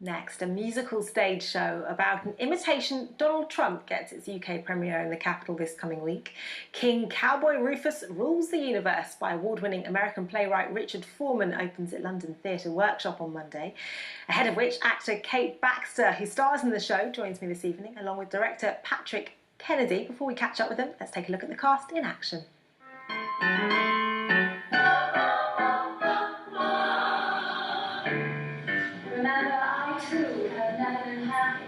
Next, a musical stage show about an imitation Donald Trump gets its UK premiere in the capital this coming week. King Cowboy Rufus rules the universe by award-winning American playwright Richard Foreman opens at London Theatre Workshop on Monday, ahead of which actor Kate Baxter, who stars in the show, joins me this evening, along with director Patrick Kennedy. Before we catch up with them, let's take a look at the cast in action. Remember, I too have never been happy.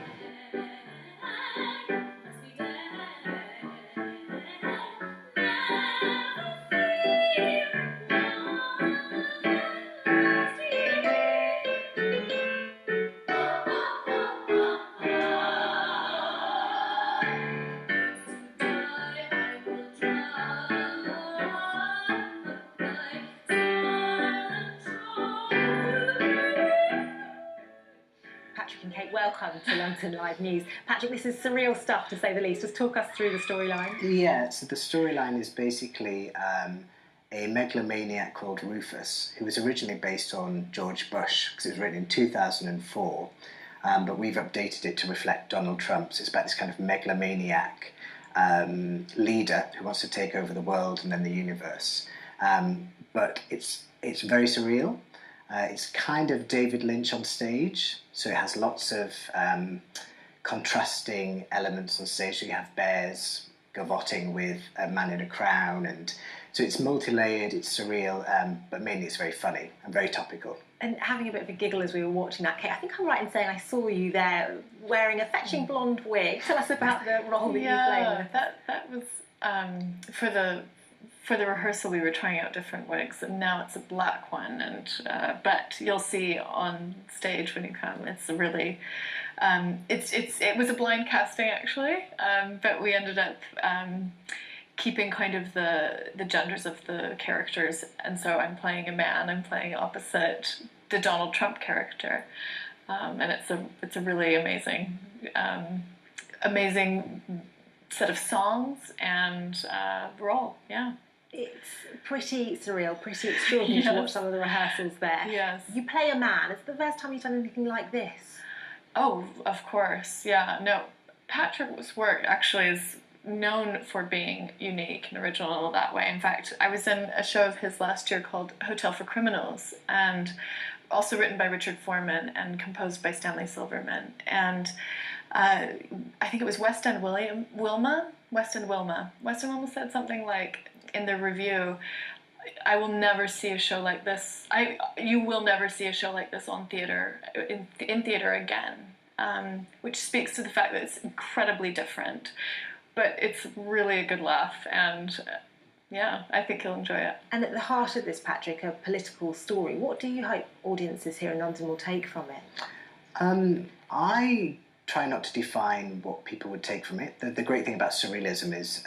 Patrick and Kate, welcome to London Live News. Patrick, this is surreal stuff to say the least. Just talk us through the storyline. Yeah, so the storyline is basically a megalomaniac called Rufus, who was originally based on George Bush, because it was written in 2004, but we've updated it to reflect Donald Trump. So it's about this kind of megalomaniac leader who wants to take over the world and then the universe. But it's very surreal. It's kind of David Lynch on stage, so it has lots of contrasting elements on stage. So you have bears gavoting with a man in a crown, and so it's multi-layered, it's surreal, but mainly it's very funny and very topical. And having a bit of a giggle as we were watching that, Kate, I think I'm right in saying I saw you there wearing a fetching blonde wig. Tell us about the role that you played. That was for the rehearsal. We were trying out different wigs, and now it's a black one. And but you'll see on stage when you come, it's really it was a blind casting actually, but we ended up keeping kind of the genders of the characters, and so I'm playing a man. I'm playing opposite the Donald Trump character, and it's a really amazing set of songs and role. Yeah. It's pretty surreal, pretty extraordinary to watch some of the rehearsals there. Yes. You play a man. It's the first time you've done anything like this. Oh, of course. Yeah. No, Patrick's work actually is known for being unique and original that way. In fact, I was in a show of his last year called Hotel for Criminals, and also written by Richard Foreman and composed by Stanley Silverman. And I think it was West End Wilma said something like in the review, "I will never see a show like this. You will never see a show like this on theater in theater again," which speaks to the fact that it's incredibly different, but it's really a good laugh, and yeah, I think you'll enjoy it. And at the heart of this, Patrick, a political story. What do you hope audiences here in London will take from it? I try not to define what people would take from it. The great thing about surrealism is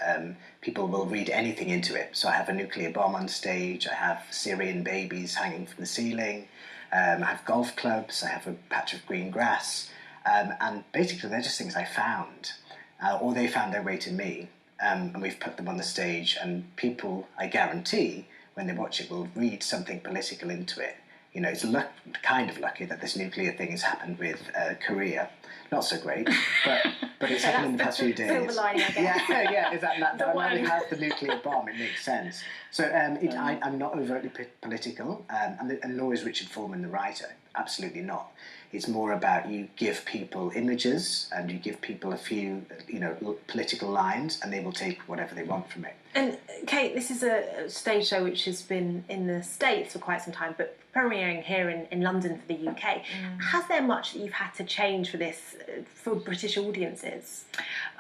people will read anything into it. So I have a nuclear bomb on stage, I have Syrian babies hanging from the ceiling, I have golf clubs, I have a patch of green grass, and basically they're just things I found, or they found their way to me, and we've put them on the stage, and people, I guarantee, when they watch it, will read something political into it. You know, it's kind of lucky that this nuclear thing has happened with Korea. Not so great, but it's happened in the past few days. Silver lining, I guess. Yeah, is that now we have the nuclear bomb, it makes sense. So I'm not overtly political, and nor is Richard Foreman the writer. Absolutely not. It's more about you give people images and you give people a few, political lines, and they will take whatever they want from it. And Kate, this is a stage show which has been in the States for quite some time, but premiering here in London for the UK. Has there much that you've had to change for this, for British audiences?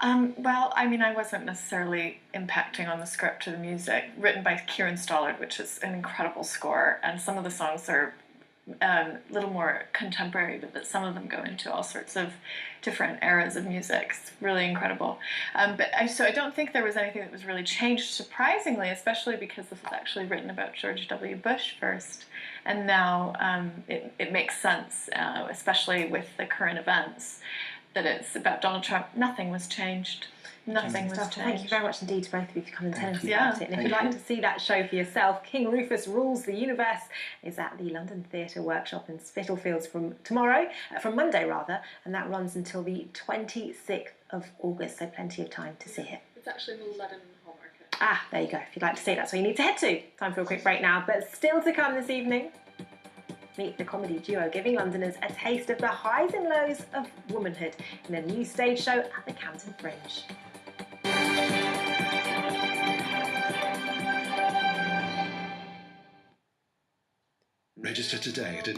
Well, I mean, I wasn't necessarily impacting on the script or the music, written by Kieran Stollard, which is an incredible score, and some of the songs are a little more contemporary, but that some of them go into all sorts of different eras of music. It's really incredible. So I don't think there was anything that was really changed, surprisingly, especially because this was actually written about George W. Bush first, and now it makes sense, especially with the current events, that it's about Donald Trump. Nothing was changed. Nothing was Stuff. changed. Thank you very much indeed to both of you for coming and telling us you. about it. And if you'd Thank like you. to see that show for yourself, King Rufus Rules the Universe is at the London Theatre Workshop in Spitalfields from Monday rather, and that runs until the 26th of August, so plenty of time to see it. It's actually the London Hall Market. Ah, there you go. If you'd like to see it, that's where you need to head to. Time for a quick break now, but still to come this evening. Meet the comedy duo giving Londoners a taste of the highs and lows of womanhood in a new stage show at the Camden Fringe. Register today at an